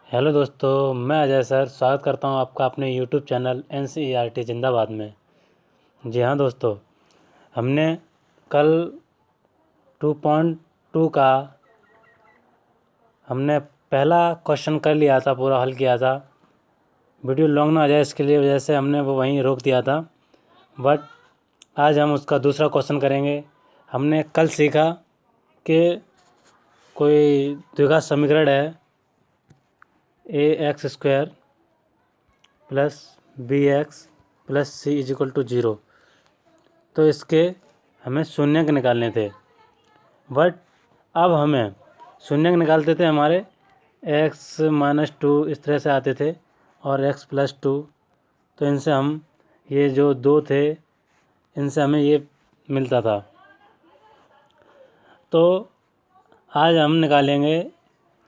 Hello दोस्तों, मैं Ajay sir स्वागत करता हूं आपका अपने यूट्यूब चैनल NCERT जिंदाबाद में। जी हाँ दोस्तों, हमने कल 2.2 का हमने पहला क्वेश्चन कर लिया था, पूरा हल किया था। वीडियो लॉन्ग ना आ जाए इसके लिए वजह से हमने वो वहीं रोक दिया था। बट आज हम उसका दूसरा क्वेश्चन करेंगे। हमने कल सीखा कि कोई द्विघात समीकरण है ax² plus bx plus c = 0। तो इसके हमें शून्यंक निकालने थे। बट अब हमें शून्यंक निकालते थे हमारे x-2 इस तरह से आते थे और x+2। तो इनसे हम ये जो दो थे इनसे हमें ये मिलता था। तो आज हम निकालेंगे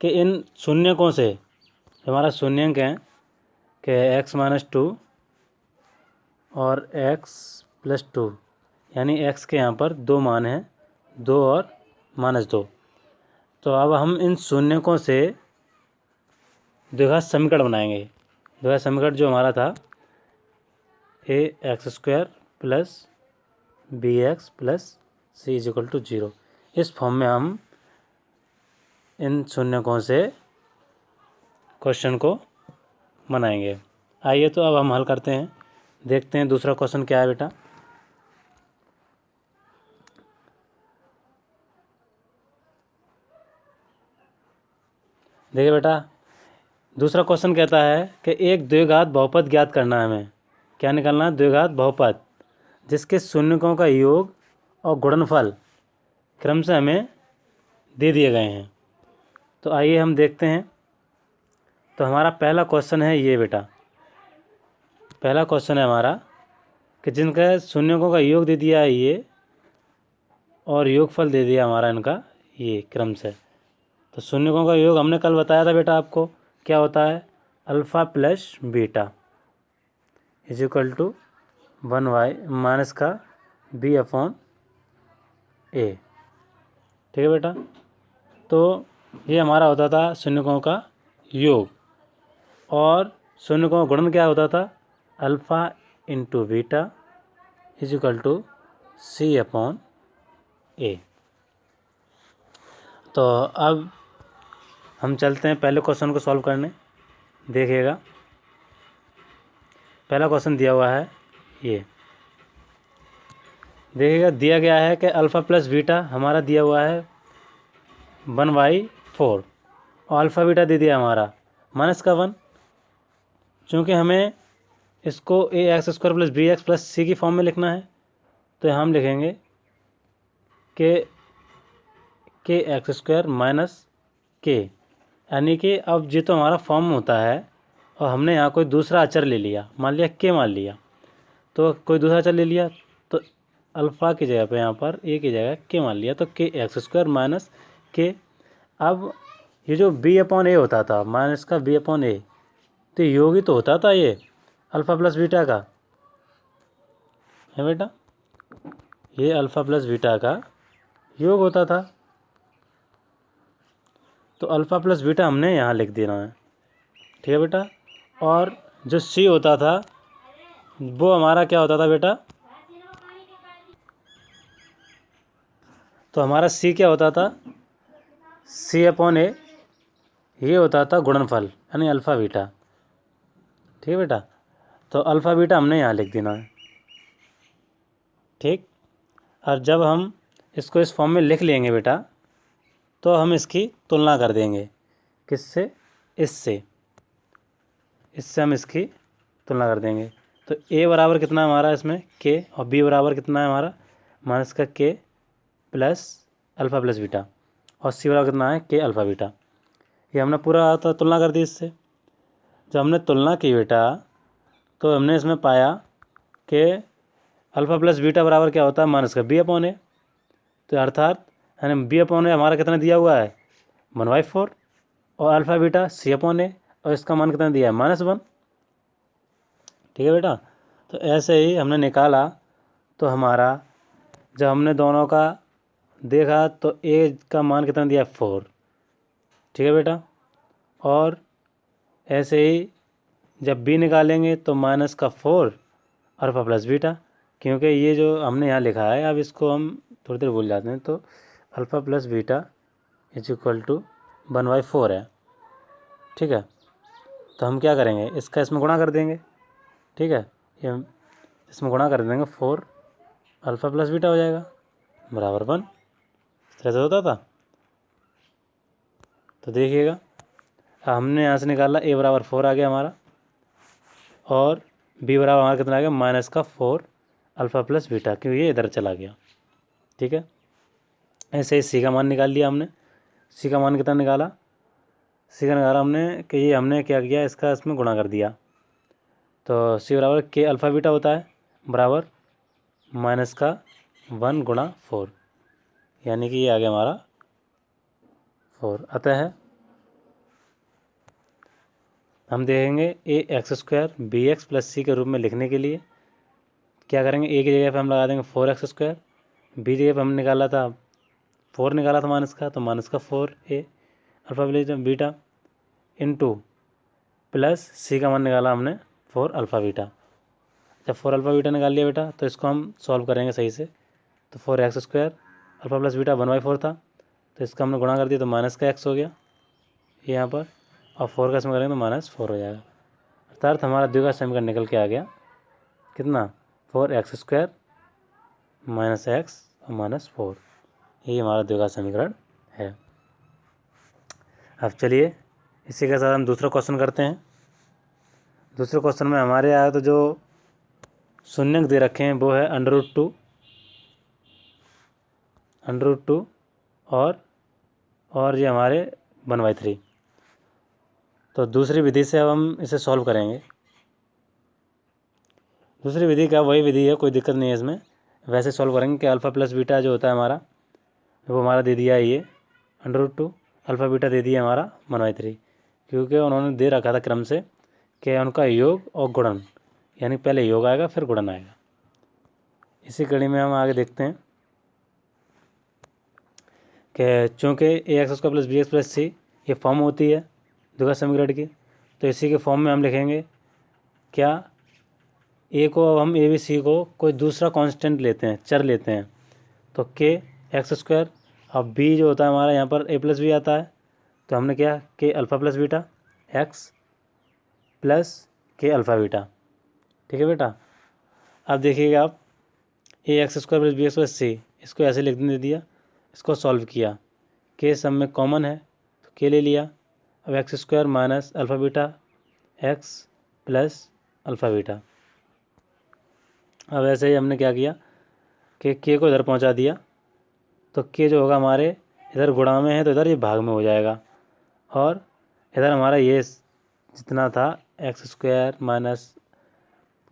कि इन शून्यकों से हमारा शून्यंक है कि x-2 और x+2, यानी x के यहाँ पर दो मान हैं, 2 और -2। तो अब हम इन शून्यकों से द्विघात समीकरण बनाएंगे। द्विघात समीकरण जो हमारा था ax² plus bx plus c = 0। इस फॉर्म में हम इन शून्यकों से क्वेश्चन को बनाएंगे। आइए तो अब हम हल करते हैं, देखते हैं दूसरा क्वेश्चन क्या है बेटा। देखिए बेटा, दूसरा क्वेश्चन कहता है कि एक द्विघात बहुपद ज्ञात करना है। हमें क्या निकालना है? द्विघात बहुपद जिसके शून्यकों का योग और गुणनफल क्रम से हमें दे दिए गए हैं। तो आइए हम देखते हैं। तो हमारा पहला क्वेश्चन है ये बेटा, पहला क्वेश्चन है हमारा कि जिनका शून्यकों का योग दे दिया है ये और योगफल दे दिया हमारा इनका ये क्रम से। तो शून्यकों का योग हमने कल बताया था बेटा आपको, क्या होता है? Alpha plus beta = 1y minus का b/a। ठीक है बेटा। तो ये हमारा होता था शून्यकों का योग, और शून्यकों का गुणन क्या होता था? Alpha into beta = c/a। तो अब हम चलते हैं पहले क्वेश्चन को सॉल्व करने। देखिएगा, पहला क्वेश्चन दिया हुआ है ये, देखिएगा दिया गया है कि अल्फ़ा प्लस बीटा हमारा दिया हुआ है 1/4 और अल्फ़ा बीटा दे दिया हमारा -1। चूँकि हमें इसको ax² plus bx plus c की फॉर्म में लिखना है, तो हम लिखेंगे कि x² माइनस k, यानी कि अब ये तो हमारा फॉर्म होता है और हमने यहाँ कोई दूसरा अचर ले लिया, मान लिया k मान लिया। तो कोई दूसरा अचर ले लिया तो अल्फ़ा की जगह पे यहाँ पर a की जगह k मान लिया, तो kx² माइनस k। अब ये जो b/a होता था माइनस का b/a, तो योग ही तो होता था ये अल्फ़ा प्लस बीटा का, है बेटा? ये अल्फ़ा प्लस बीटा का योग होता था। तो अल्फ़ा प्लस बीटा हमने यहाँ लिख देना है। ठीक है बेटा। और जो c होता था वो हमारा क्या होता था बेटा? तो हमारा c क्या होता था? c/a ये होता था गुणनफल, यानी अल्फ़ा बीटा। ठीक है बेटा। तो अल्फ़ा बीटा हमने यहाँ लिख देना है। ठीक। और जब हम इसको इस फॉर्म में लिख लेंगे बेटा, तो हम इसकी तुलना कर देंगे। किससे? इससे हम इसकी तुलना कर देंगे। तो a बराबर कितना है हमारा इसमें? k, और b बराबर कितना है हमारा? माइनस का k plus alpha plus beta, और c बराबर कितना है? k alpha beta. ये हमने पूरा तुलना कर दी इससे। जब हमने तुलना की बेटा, तो हमने इसमें पाया कि अल्फ़ा प्लस बीटा बराबर क्या होता है? माइनस का b/a। तो अर्थात यानी b/a हमारा कितना दिया हुआ है? 1/4, और अल्फ़ा बीटा c/a, और इसका मान कितना दिया है? -1। ठीक है बेटा। तो ऐसे ही हमने निकाला। तो हमारा जब हमने दोनों का देखा तो a का मान कितना दिया है? 4। ठीक है बेटा। और ऐसे ही जब बी निकालेंगे तो माइनस का 4 अल्फ़ा प्लस बीटा, क्योंकि ये जो हमने यहाँ लिखा है अब इसको हम थोड़ी देर भूल जाते हैं। तो alpha plus beta is equal to 1/4 है, ठीक है। तो हम क्या करेंगे, इसका इसमें गुणा कर देंगे, ठीक है। ये हम इसमें गुणा कर देंगे, 4 अल्फ़ा प्लस बीटा हो जाएगा बराबर 1। इस तरह से होता था। तो देखिएगा हमने यहाँ से निकाला a बराबर 4 आ गया हमारा, और b बराबर हमारा कितना आ गया, माइनस का 4 अल्फ़ा प्लस बीटा, क्योंकि ये इधर चला गया, ठीक है। ऐसे ही सी का मान निकाल लिया हमने। सी का मान कितना निकाला, सी का निकाला हमने कि ये हमने क्या किया, इसका इसमें गुणा कर दिया। तो सी बराबर के अल्फ़ा बीटा होता है बराबर माइनस का 1 गुणा 4, यानी कि ये आ गया हमारा 4। अतः हम देखेंगे a x square b x plus c के रूप में लिखने के लिए क्या करेंगे, ए की जगह पे हम लगा देंगे 4x स्क्वायर, बी जगह पे हमने निकाला था 4 निकाला था माइनस का, तो माइनस का 4 a alpha plus beta into plus c का मान निकाला हमने 4 अल्फ़ा बीटा। जब 4 अल्फ़ा बीटा निकाल लिया बेटा, तो इसको हम सॉल्व करेंगे सही से। तो 4x square alpha plus beta 1/4 था, तो इसका हमने गुणा कर दिया, तो माइनस का x हो गया यहाँ पर, और 4 का इसमें करेंगे तो -4 हो जाएगा। अर्थात हमारा द्विघात समीकरण निकल के आ गया कितना, 4x स्क्वायर माइनस x और -4, ये हमारा द्विघात समीकरण है। अब चलिए इसी के साथ हम दूसरा क्वेश्चन करते हैं। दूसरे क्वेश्चन में हमारे आया तो जो शून्यक दे रखे हैं वो है √2 और ये हमारे 1/3। तो दूसरी विधि से अब हम इसे सॉल्व करेंगे। दूसरी विधि क्या, वही विधि है, कोई दिक्कत नहीं है इसमें। वैसे सॉल्व करेंगे कि अल्फ़ा प्लस बीटा जो होता है हमारा, वो हमारा दे दिया है ये √2, अल्फ़ा बीटा दे दिया हमारा 1/3, क्योंकि उन्होंने दे रखा था क्रम से कि उनका योग और गुणन, यानी पहले योग आएगा फिर गुणन आएगा। इसी कड़ी में हम आगे देखते हैं कि चूँकि a x square plus b x plus c ये फॉर्म होती है द्विघात समीकरण की, तो इसी के फॉर्म में हम लिखेंगे क्या, ए को अब हम ए बी सी को कोई दूसरा कांस्टेंट लेते हैं, चर लेते हैं, तो के एक्स स्क्वायर, अब बी जो होता है हमारा यहाँ पर ए प्लस बी आता है, तो हमने क्या k alpha plus beta x plus k alpha beta, ठीक है बेटा। अब देखिएगा आप a x square plus b x plus c, इसको ऐसे लिख दे दिया, इसको सॉल्व किया, के सब में कॉमन है तो के ले लिया। अब x square minus alpha beta x plus alpha beta. अब ऐसे ही हमने क्या किया कि के को इधर पहुंचा दिया, तो के जो होगा हमारे इधर गुणा में है तो इधर ये भाग में हो जाएगा, और इधर हमारा ये जितना था एक्स स्क्वायर माइनस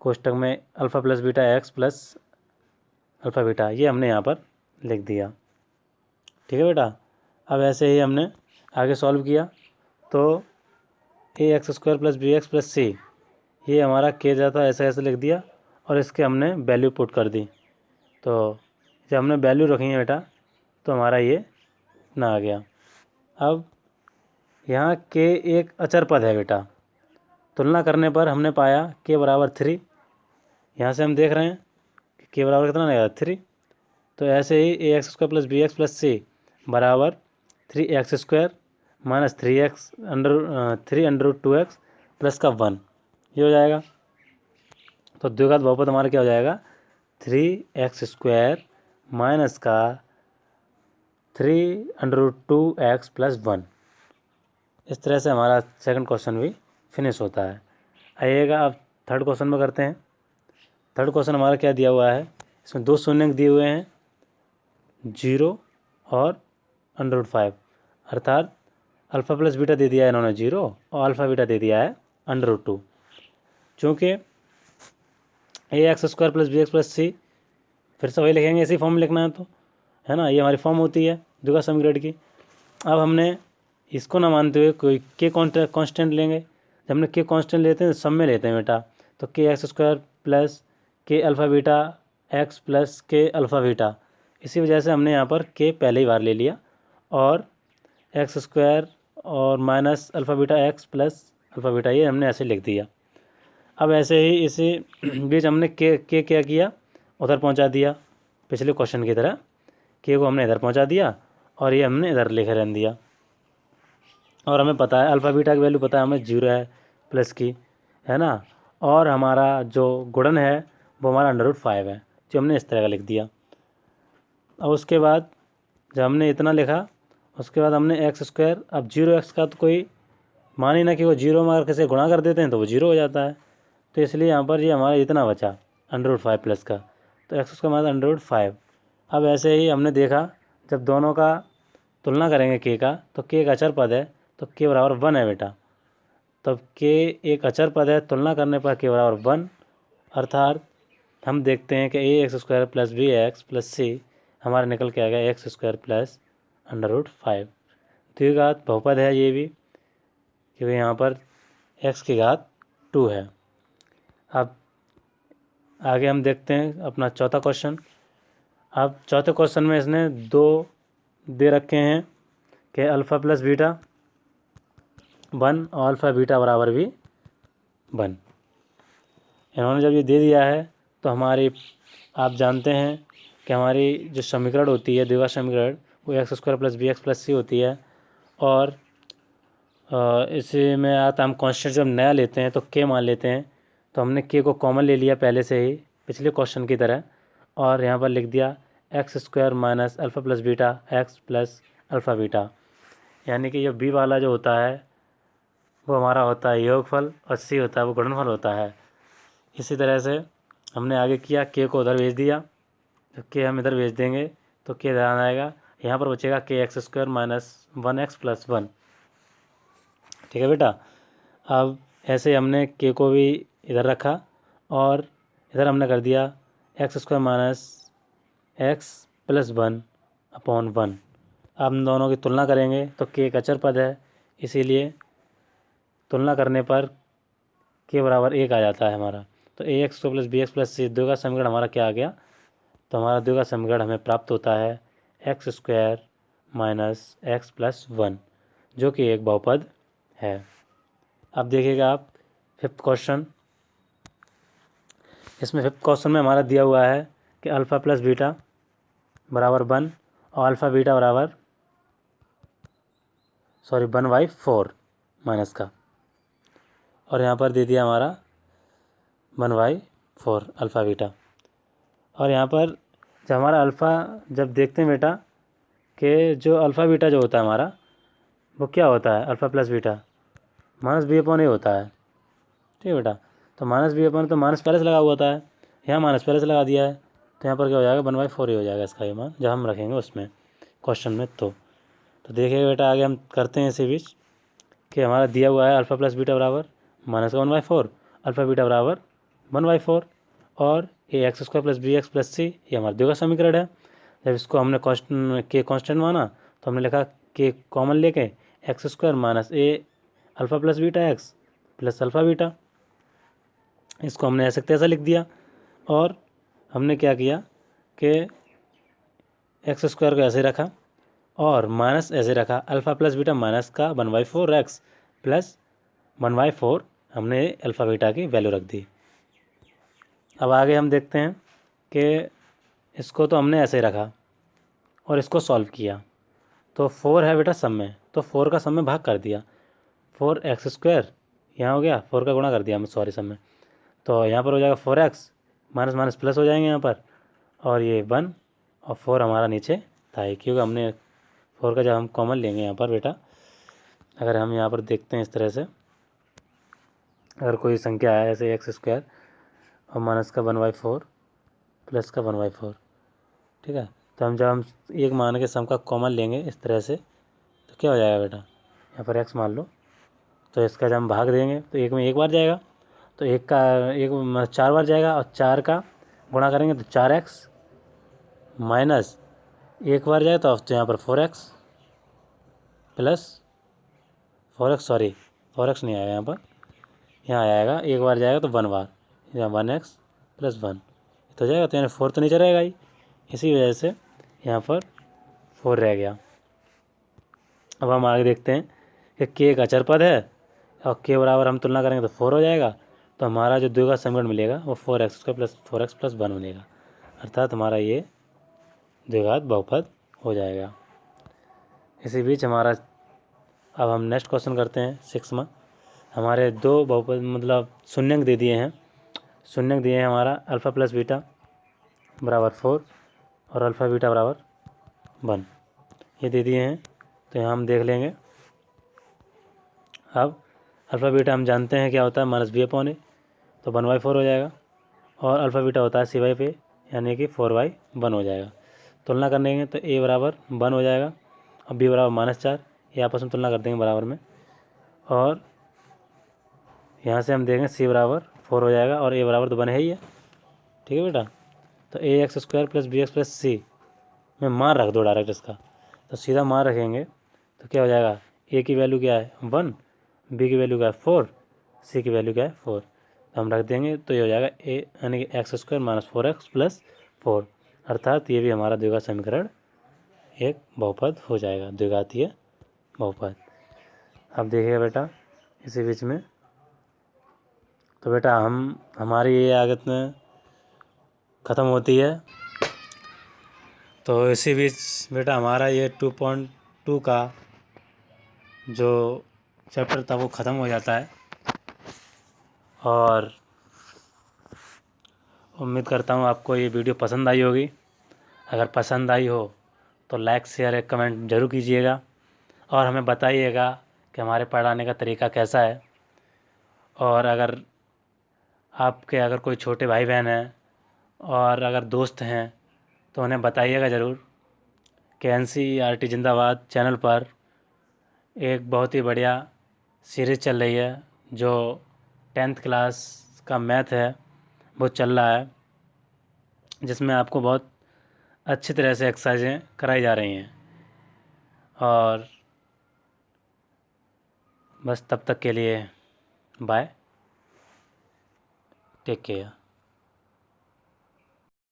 कोष्टक में alpha plus beta x plus alpha beta, ये हमने यहाँ पर लिख दिया, ठीक है बेटा। अब ऐसे ही हमने आगे सॉल्व किया, तो a x square plus b x plus c, ये हमारा के जाता ऐसे ऐसे लिख दिया, और इसके हमने वैल्यू पुट कर दी। तो जब हमने वैल्यू रखी है बेटा, तो हमारा ये इतना आ गया। अब यहाँ के एक अचर पद है बेटा, तुलना करने पर हमने पाया के बराबर 3। यहाँ से हम देख रहे हैं कि के बराबर कितना आएगा 3। तो ऐसे ही a x square plus b x plus c बराबर 3x square minus 3 √2x plus का 1, ये हो जाएगा। तो द्विघात बहुपद हमारा क्या हो जाएगा, 3x स्क्वायर माइनस का 3 √2x प्लस 1। इस तरह से हमारा सेकंड क्वेश्चन भी फिनिश होता है। आइएगा अब थर्ड क्वेश्चन में करते हैं। थर्ड क्वेश्चन हमारा क्या दिया हुआ है, इसमें दो शून्य दिए हुए हैं 0 और √5, अर्थात अल्फ़ा प्लस बीटा दे दिया है इन्होंने 0 और अल्फ़ा बीटा दे दिया है √2। चूँकि a x square plus b x plus c फिर से वही लिखेंगे, इसी फॉर्म में लिखना है तो, है ना, ये हमारी फॉर्म होती है द्विघात समीकरण की। अब हमने इसको ना मानते हुए कोई के कांस्टेंट लेंगे। जब हमने के कांस्टेंट लेते हैं सब में लेते हैं बेटा, तो के x square plus k alpha beta x plus k alpha beta, इसी वजह से हमने यहाँ पर के पहले ही बार ले लिया, और एक्स स्क्वायर और minus alpha beta x plus alpha beta, ये हमने ऐसे लिख दिया। अब ऐसे ही इसी बीच हमने के क्या किया, उधर पहुंचा दिया पिछले क्वेश्चन की तरह। के को हमने इधर पहुंचा दिया और ये हमने इधर लिखे रहने दिया। और हमें पता है अल्फ़ा बीटा की वैल्यू पता है हमें 0 है प्लस की, है ना। और हमारा जो गुणन है वो हमारा √5 है, जो हमने इस तरह का लिख दिया। अब उसके बाद जब हमने इतना लिखा, उसके बाद हमने x², अब 0x का तो कोई मान ही ना कि वो 0 में अगर किसी गुणा कर देते हैं तो वो 0 हो जाता है, तो इसलिए यहाँ पर ये हमारा इतना बचा √5 प्लस का, तो x का मतलब √5। अब ऐसे ही हमने देखा जब दोनों का तुलना करेंगे k का, तो k एक अचर पद है तो k बराबर 1 है बेटा। तब k एक अचर पद है, तुलना करने पर k बराबर 1, अर्थात हम देखते हैं कि ax² plus bx plus c हमारा निकल के आ गया x² प्लस √5। द्विघात बहुपद है ये भी, क्योंकि यहाँ पर x की घात 2 है। अब आगे हम देखते हैं अपना चौथा क्वेश्चन। अब चौथे क्वेश्चन में इसने 2 दे रखे हैं कि अल्फ़ा प्लस बीटा 1 और अल्फ़ा बीटा बराबर भी 1। इन्होंने जब ये दे दिया है तो हमारी, आप जानते हैं कि हमारी जो समीकरण होती है द्विघात समीकरण, वो x² plus bx plus c होती है। और इसी में आता हम कांस्टेंट जब नया लेते हैं तो k मान लेते हैं, तो हमने k को कॉमन ले लिया पहले से ही पिछले क्वेश्चन की तरह, और यहाँ पर लिख दिया x² minus alpha plus beta x plus alpha beta, यानी कि ये b वाला जो होता है वो हमारा होता है योगफल और c होता है वो गुणनफल होता है। इसी तरह से हमने आगे किया, k को उधर भेज दिया, तो k हम इधर भेज देंगे तो k इधर आएगा, यहाँ पर बचेगा kx² माइनस 1x प्लस 1। ठीक है बेटा। अब ऐसे हमने k को भी इधर रखा और इधर हमने कर दिया x² minus x plus 1 upon 1। अब हम दोनों की तुलना करेंगे तो k एक अचर पद है, इसीलिए तुलना करने पर k बराबर 1 आ जाता है हमारा। तो ax² plus bx plus c द्विघात समीकरण हमारा क्या आ गया, तो हमारा द्विघात समीकरण हमें प्राप्त होता है x² माइनस x प्लस 1, जो कि एक बहुपद है। अब देखिएगा आप फिफ्थ क्वेश्चन। इसमें फिफ्थ क्वेश्चन में हमारा दिया हुआ है कि अल्फ़ा प्लस बीटा बराबर 1 और अल्फ़ा बीटा बराबर 1/4 माइनस का, और यहाँ पर दे दिया हमारा 1/4 अल्फ़ा बीटा। और यहाँ पर जब हमारा अल्फ़ा जब देखते हैं बेटा कि जो अल्फ़ा बीटा जो होता है हमारा वो क्या होता है, अल्फ़ा प्लस बीटा -b/a होता है। ठीक है बेटा, तो -b/, तो माइनस पहले से लगा हुआ होता है, यहाँ माइनस पहले से लगा दिया है, तो यहाँ पर क्या हो जाएगा 1/4 ही हो जाएगा इसका ये मान, जब हम रखेंगे उसमें क्वेश्चन में। तो देखिए बेटा आगे हम करते हैं इसी बीच कि हमारा दिया हुआ है अल्फ़ा प्लस बीटा बराबर -1/4, अल्फ़ा बीटा बराबर 1/4, और ये x² plus bx plus c ये हमारा द्विघात समीकरण है। जब इसको हमने कांस्टेंट माना तो हमने लिखा k कॉमन लेके x² minus a alpha plus beta x plus alpha beta, इसको हमने ऐसे तैसा लिख दिया। और हमने क्या किया कि x² को ऐसे रखा और माइनस ऐसे रखा, अल्फ़ा प्लस बीटा माइनस का 1/4x प्लस 1/4 हमने अल्फ़ा बीटा की वैल्यू रख दी। अब आगे हम देखते हैं कि इसको तो हमने ऐसे रखा और इसको सॉल्व किया, तो 4 है बेटा सम में, तो 4 का सम में भाग कर दिया, 4x² यहाँ हो गया, 4 का गुणा कर दिया सॉरी सम में, तो यहाँ पर हो जाएगा 4x, माइनस माइनस प्लस हो जाएंगे यहाँ पर, और ये 1 और 4 हमारा नीचे था ही, क्योंकि हमने 4 का जब हम कॉमन लेंगे यहाँ पर बेटा, अगर हम यहाँ पर देखते हैं इस तरह से, अगर कोई संख्या है ऐसे x² और माइनस का 1/4 प्लस का 1/4, ठीक है, तो हम जब हम एक मान के सम का कॉमन लेंगे इस तरह से, तो क्या हो जाएगा बेटा, यहाँ पर x मान लो, तो इसका जब हम भाग देंगे तो एक में एक बार जाएगा, तो एक का एक 4 बार जाएगा, और 4 का गुणा करेंगे तो 4x माइनस एक बार जाए तो यहाँ पर 4x प्लस 4x नहीं आएगा यहाँ पर, यहाँ आएगा एक बार जाएगा तो 1 बार, यहाँ 1x प्लस 1 तो जाएगा, तो यानी 4 तो नीचे रहेगा ही, इसी वजह से यहाँ पर 4 रह गया। अब हम आगे देखते हैं कि k एक अचर पद है और के बराबर हम तुलना करेंगे तो 4 हो जाएगा। तो हमारा जो द्विघात समीकरण मिलेगा वो 4x² प्लस 4x प्लस 1 बनेगा, अर्थात हमारा ये द्विघात बहुपद हो जाएगा। इसी बीच हमारा अब हम नेक्स्ट क्वेश्चन करते हैं 6वां। हमारे दो बहुपद मतलब शून्यंक दे दिए हैं। शून्यंक दिए हैं हमारा अल्फ़ा प्लस बीटा बराबर 4 और अल्फ़ा बीटा बराबर 1, ये दे दिए हैं। तो यहाँ हम देख लेंगे। अब अल्फ़ा बीटा हम जानते हैं क्या होता है, -b/a, तो 1/4 हो जाएगा। और अल्फ़ा बीटा होता है c/p, यानी कि 4/1 हो जाएगा। तुलना करने तो a बराबर 1 हो जाएगा और b बराबर -4, ये आपस में तुलना कर देंगे बराबर में। और यहाँ से हम देखेंगे c बराबर 4 हो जाएगा और a बराबर तो 1 है ही है, ठीक है बेटा। तो ax² plus bx plus c में मान रख दो डायरेक्ट इसका, तो सीधा मान रखेंगे तो क्या हो जाएगा, a की वैल्यू क्या है 1, b की वैल्यू क्या है 4, c की वैल्यू क्या है 4, तो हम रख देंगे तो ये हो जाएगा a यानी कि x² माइनस 4x प्लस 4, अर्थात ये भी हमारा द्विघात समीकरण एक बहुपद हो जाएगा, द्विघातीय बहुपद। अब देखिएगा बेटा इसी बीच में, तो बेटा हमारी ये आगत में ख़त्म होती है। तो इसी बीच बेटा हमारा ये 2.2 का जो चैप्टर था वो ख़त्म हो जाता है। और उम्मीद करता हूँ आपको ये वीडियो पसंद आई होगी। अगर पसंद आई हो तो लाइक शेयर एक कमेंट ज़रूर कीजिएगा और हमें बताइएगा कि हमारे पढ़ाने का तरीका कैसा है। और अगर आपके अगर कोई छोटे भाई बहन हैं और अगर दोस्त हैं तो उन्हें बताइएगा ज़रूर कि NCERT जिंदाबाद चैनल पर एक बहुत ही बढ़िया सीरीज़ चल रही है जो 10th क्लास का मैथ है वो चल रहा है, जिसमें आपको बहुत अच्छी तरह से एक्सरसाइजें कराई जा रही हैं। और बस तब तक के लिए बाय, टेक केयर।